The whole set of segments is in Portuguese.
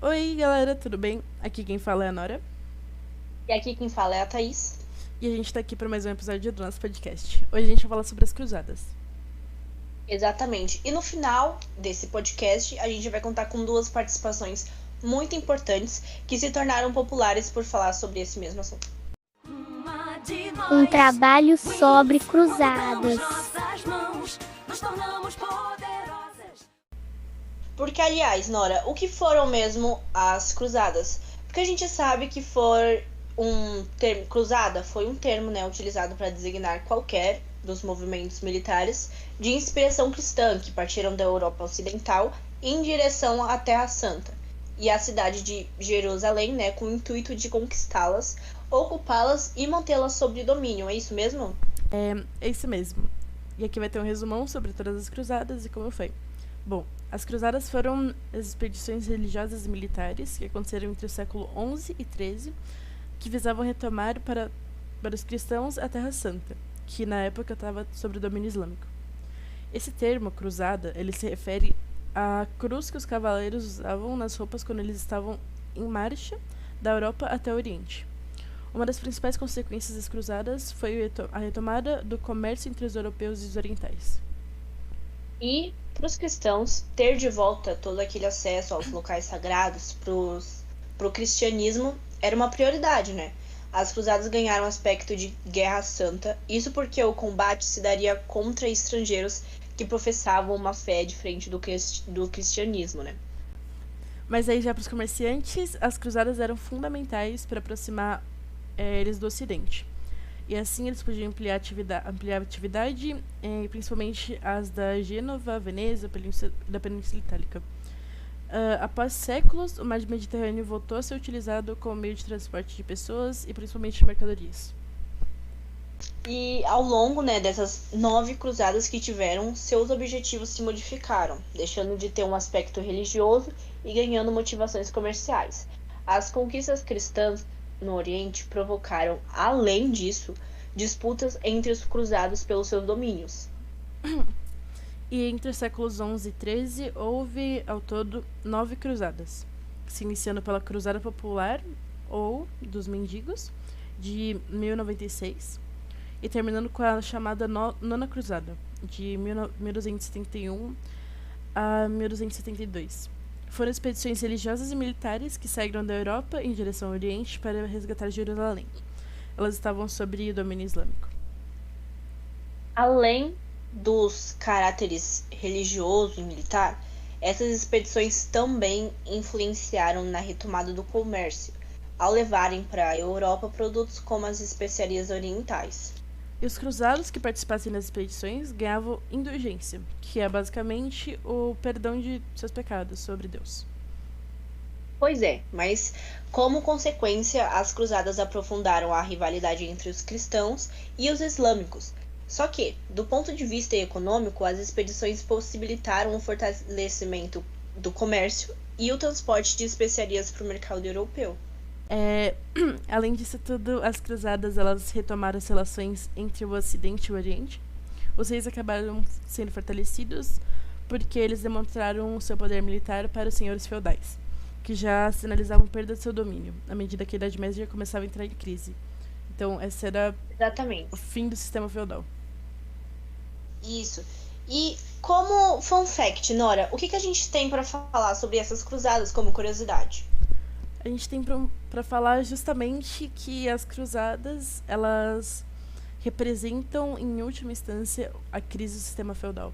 Oi, galera, tudo bem? Aqui quem fala é a Nora. E aqui quem fala é a Thaís. E a gente tá aqui para mais um episódio do nosso podcast. Hoje a gente vai falar sobre as cruzadas. Exatamente. E no final desse podcast, a gente vai contar com duas participações muito importantes que se tornaram populares por falar sobre esse mesmo assunto. Um trabalho sobre cruzadas. Porque, aliás, Nora, o que foram mesmo as cruzadas? Porque a gente sabe que cruzada foi um termo, né, utilizado para designar qualquer dos movimentos militares de inspiração cristã que partiram da Europa Ocidental em direção à Terra Santa e à cidade de Jerusalém, né, com o intuito de conquistá-las, ocupá-las e mantê-las sob domínio. É isso mesmo? É isso mesmo. E aqui vai ter um resumão sobre todas as cruzadas e como foi. Bom, as cruzadas foram as expedições religiosas e militares que aconteceram entre o século XI e XIII, que visavam retomar para os cristãos a Terra Santa, que na época estava sob o domínio islâmico. Esse termo, cruzada, ele se refere à cruz que os cavaleiros usavam nas roupas quando eles estavam em marcha da Europa até o Oriente. Uma das principais consequências das cruzadas foi a retomada do comércio entre os europeus e os orientais. E para os cristãos, ter de volta todo aquele acesso aos locais sagrados para o cristianismo era uma prioridade, né? As cruzadas ganharam aspecto de guerra santa, isso porque o combate se daria contra estrangeiros que professavam uma fé diferente do cristianismo, né? Mas aí já para os comerciantes, as cruzadas eram fundamentais para aproximar eles do Ocidente. E assim eles podiam ampliar a atividade, principalmente as da Gênova, Veneza, da Península Itálica. Após séculos, o mar Mediterrâneo voltou a ser utilizado como meio de transporte de pessoas e principalmente de mercadorias. E ao longo, né, dessas 9 cruzadas que tiveram, seus objetivos se modificaram, deixando de ter um aspecto religioso e ganhando motivações comerciais. As conquistas cristãs no Oriente provocaram, além disso, disputas entre os cruzados pelos seus domínios. E entre os séculos XI e XIII houve, ao todo, 9 cruzadas, se iniciando pela Cruzada Popular, ou dos Mendigos, de 1096, e terminando com a chamada Nona Cruzada, de 1271 a 1272. Foram expedições religiosas e militares que saíram da Europa em direção ao Oriente para resgatar Jerusalém. Elas estavam sob domínio islâmico. Além dos caráteres religioso e militar, essas expedições também influenciaram na retomada do comércio, ao levarem para a Europa produtos como as especiarias orientais. E os cruzados que participassem das expedições ganhavam indulgência, que é basicamente o perdão de seus pecados sobre Deus. Pois é, mas como consequência, as cruzadas aprofundaram a rivalidade entre os cristãos e os islâmicos. Só que, do ponto de vista econômico, as expedições possibilitaram o fortalecimento do comércio e o transporte de especiarias para o mercado europeu. Além disso tudo, as cruzadas elas retomaram as relações entre o Ocidente e o Oriente. Os reis acabaram sendo fortalecidos porque eles demonstraram seu poder militar para os senhores feudais, que já sinalizavam perda de seu domínio, à medida que a Idade Média começava a entrar em crise. Então, esse era Exatamente. o fim do sistema feudal. Isso. E como fun fact, Nora, o que a gente tem para falar sobre essas cruzadas como curiosidade? A gente tem para falar justamente que as cruzadas, elas representam, em última instância, a crise do sistema feudal.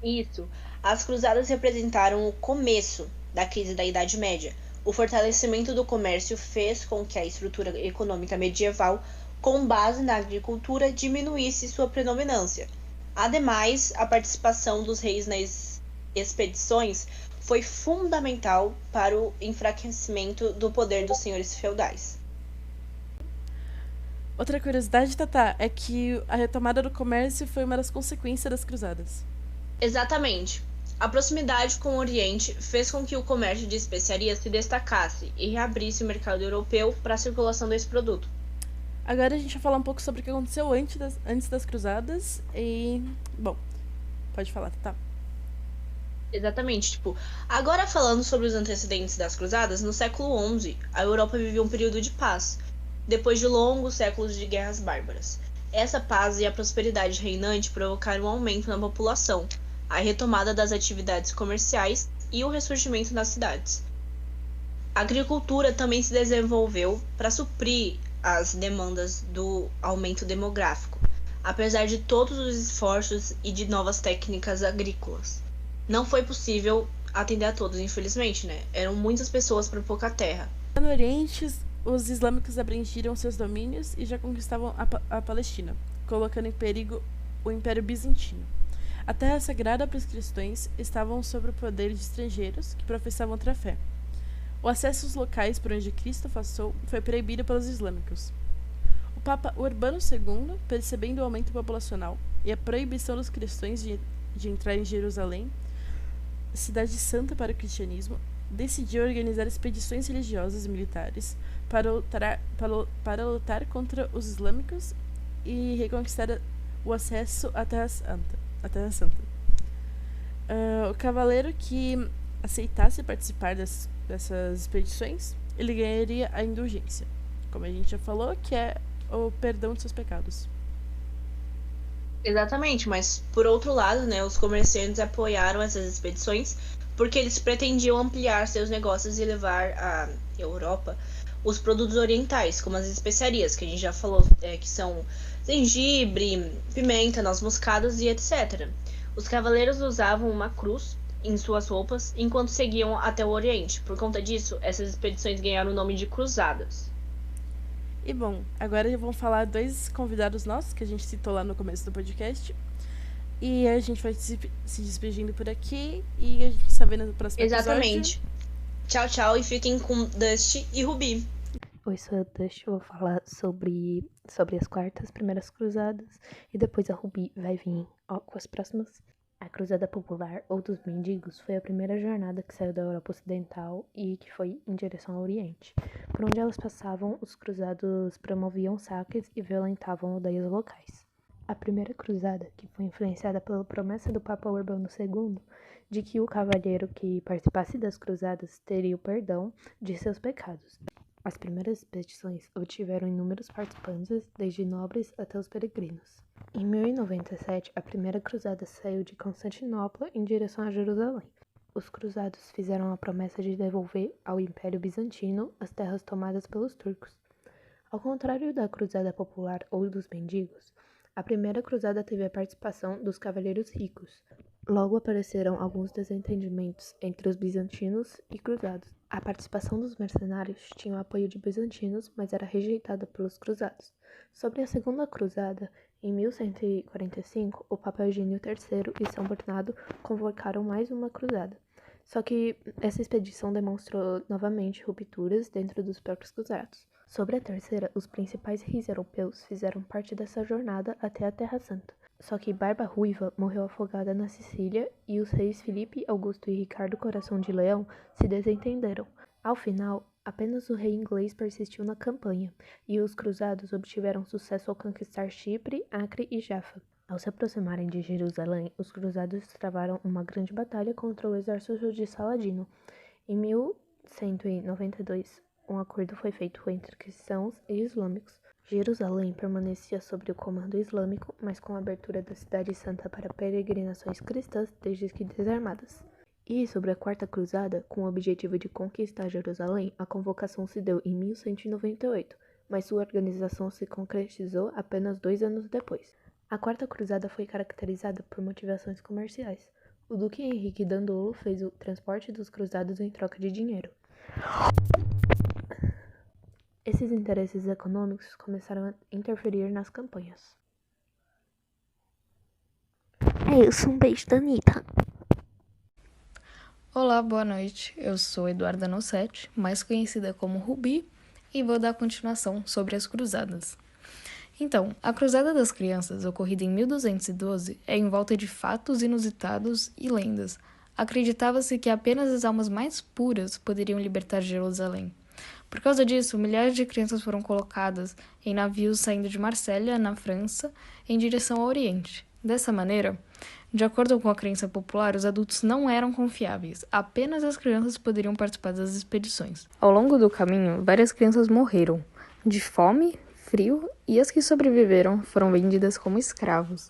Isso. As cruzadas representaram o começo da crise da Idade Média. O fortalecimento do comércio fez com que a estrutura econômica medieval, com base na agricultura, diminuísse sua predominância. Ademais, a participação dos reis nas expedições foi fundamental para o enfraquecimento do poder dos senhores feudais. Outra curiosidade, Tatá, é que a retomada do comércio foi uma das consequências das cruzadas. Exatamente. A proximidade com o Oriente fez com que o comércio de especiarias se destacasse e reabrisse o mercado europeu para a circulação desse produto. Agora a gente vai falar um pouco sobre o que aconteceu antes das cruzadas e... Bom, pode falar, Tatá. Exatamente, tipo, agora falando sobre os antecedentes das cruzadas, no século XI, a Europa viveu um período de paz, depois de longos séculos de guerras bárbaras. Essa paz e a prosperidade reinante provocaram um aumento na população, a retomada das atividades comerciais e o ressurgimento das cidades. A agricultura também se desenvolveu para suprir as demandas do aumento demográfico, apesar de todos os esforços e de novas técnicas agrícolas. Não foi possível atender a todos, infelizmente, né? Eram muitas pessoas para pouca terra. No Oriente, os islâmicos abrangiram seus domínios e já conquistavam a Palestina, colocando em perigo o Império Bizantino. A terra sagrada para os cristãos estavam sob o poder de estrangeiros que professavam outra fé. O acesso aos locais por onde Cristo passou foi proibido pelos islâmicos. O Papa Urbano II, percebendo o aumento populacional e a proibição dos cristãos de entrar em Jerusalém, cidade santa para o cristianismo, decidiu organizar expedições religiosas e militares para lutar contra os islâmicos e reconquistar o acesso à Terra Santa. O cavaleiro que aceitasse participar dessas expedições, ele ganharia a indulgência, como a gente já falou, que é o perdão de seus pecados. Exatamente, mas por outro lado, né, os comerciantes apoiaram essas expedições porque eles pretendiam ampliar seus negócios e levar à Europa os produtos orientais, como as especiarias, que a gente já falou, que são gengibre, pimenta, noz moscadas e etc. Os cavaleiros usavam uma cruz em suas roupas enquanto seguiam até o Oriente. Por conta disso, essas expedições ganharam o nome de cruzadas. E bom, agora vamos falar dois convidados nossos que a gente citou lá no começo do podcast. E a gente vai se despedindo por aqui e a gente se vê no próximo episódio. Exatamente. Tchau, tchau e fiquem com Dusty e Ruby. Oi, sou a Dusty, eu vou falar sobre as primeiras cruzadas e depois a Ruby vai vir com as próximas. A Cruzada Popular, ou dos Mendigos, foi a primeira jornada que saiu da Europa Ocidental e que foi em direção ao Oriente. Por onde elas passavam, os cruzados promoviam saques e violentavam aldeias locais. A primeira cruzada, que foi influenciada pela promessa do Papa Urbano II de que o cavalheiro que participasse das cruzadas teria o perdão de seus pecados. As primeiras expedições obtiveram inúmeros participantes, desde nobres até os peregrinos. Em 1097, a primeira cruzada saiu de Constantinopla em direção a Jerusalém. Os cruzados fizeram a promessa de devolver ao Império Bizantino as terras tomadas pelos turcos. Ao contrário da Cruzada Popular ou dos Mendigos, a primeira cruzada teve a participação dos cavaleiros ricos. Logo apareceram alguns desentendimentos entre os bizantinos e cruzados. A participação dos mercenários tinha o apoio de bizantinos, mas era rejeitada pelos cruzados. Sobre a segunda cruzada, em 1145, o Papa Eugênio III e São Bernardo convocaram mais uma cruzada. Só que essa expedição demonstrou novamente rupturas dentro dos próprios cruzados. Sobre a terceira, os principais reis europeus fizeram parte dessa jornada até a Terra Santa. Só que Barba Ruiva morreu afogada na Sicília e os reis Filipe, Augusto e Ricardo Coração de Leão se desentenderam. Ao final, apenas o rei inglês persistiu na campanha e os cruzados obtiveram sucesso ao conquistar Chipre, Acre e Jaffa. Ao se aproximarem de Jerusalém, os cruzados travaram uma grande batalha contra o exército de Saladino. Em 1192, um acordo foi feito entre cristãos e islâmicos. Jerusalém permanecia sob o comando islâmico, mas com a abertura da Cidade Santa para peregrinações cristãs desde que desarmadas. E sobre a Quarta Cruzada, com o objetivo de conquistar Jerusalém, a convocação se deu em 1198, mas sua organização se concretizou apenas 2 anos depois. A Quarta Cruzada foi caracterizada por motivações comerciais. O Duque Henrique Dandolo fez o transporte dos cruzados em troca de dinheiro. Esses interesses econômicos começaram a interferir nas campanhas. É isso, um beijo da Anitta. Olá, boa noite. Eu sou Eduarda Nossetti, mais conhecida como Ruby, e vou dar continuação sobre as cruzadas. Então, a Cruzada das Crianças, ocorrida em 1212, é em volta de fatos inusitados e lendas. Acreditava-se que apenas as almas mais puras poderiam libertar Jerusalém. Por causa disso, milhares de crianças foram colocadas em navios saindo de Marsella, na França, em direção ao Oriente. Dessa maneira, De acordo com a crença popular, os adultos não eram confiáveis, apenas as crianças poderiam participar das expedições. Ao longo do caminho, várias crianças morreram de fome, frio, e as que sobreviveram foram vendidas como escravos.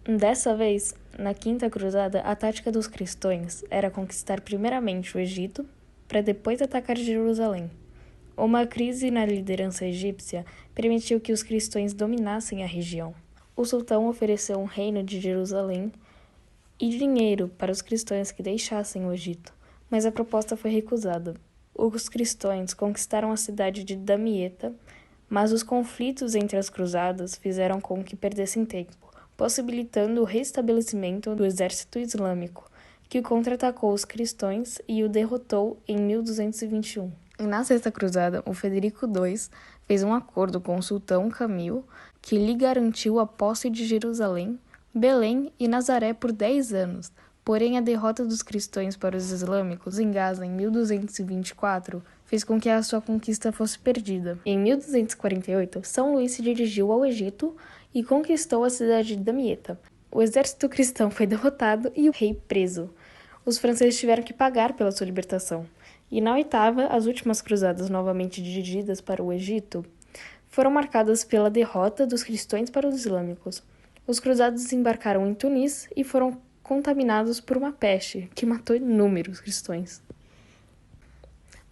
Dessa vez, na Quinta Cruzada, a tática dos cristãos era conquistar primeiramente o Egito, para depois atacar Jerusalém. Uma crise na liderança egípcia permitiu que os cristãos dominassem a região. O sultão ofereceu um reino de Jerusalém e dinheiro para os cristãos que deixassem o Egito, mas a proposta foi recusada. Os cristãos conquistaram a cidade de Damieta, mas os conflitos entre as cruzadas fizeram com que perdessem tempo, possibilitando o restabelecimento do exército islâmico, que contra-atacou os cristãos e o derrotou em 1221. Na Sexta Cruzada, o Frederico II fez um acordo com o sultão Camilo, que lhe garantiu a posse de Jerusalém, Belém e Nazaré por 10 anos. Porém, a derrota dos cristãos para os islâmicos em Gaza em 1224 fez com que a sua conquista fosse perdida. Em 1248, São Luís se dirigiu ao Egito e conquistou a cidade de Damieta. O exército cristão foi derrotado e o rei preso. Os franceses tiveram que pagar pela sua libertação. E na oitava, as últimas cruzadas novamente dirigidas para o Egito foram marcadas pela derrota dos cristãos para os islâmicos. Os cruzados desembarcaram em Tunis e foram contaminados por uma peste que matou inúmeros cristãos.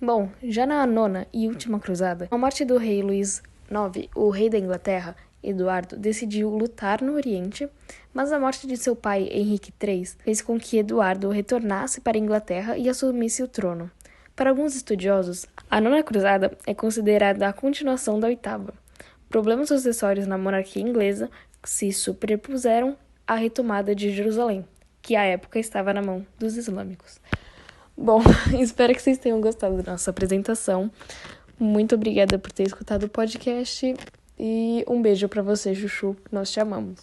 Bom, já na nona e última cruzada, a morte do rei Luís IX, o rei da Inglaterra, Eduardo, decidiu lutar no Oriente, mas a morte de seu pai, Henrique III, fez com que Eduardo retornasse para a Inglaterra e assumisse o trono. Para alguns estudiosos, a nona cruzada é considerada a continuação da oitava. Problemas sucessórios na monarquia inglesa se superpuseram à retomada de Jerusalém, que à época estava na mão dos islâmicos. Bom, espero que vocês tenham gostado da nossa apresentação. Muito obrigada por ter escutado o podcast e um beijo para você, Chuchu. Nós te amamos.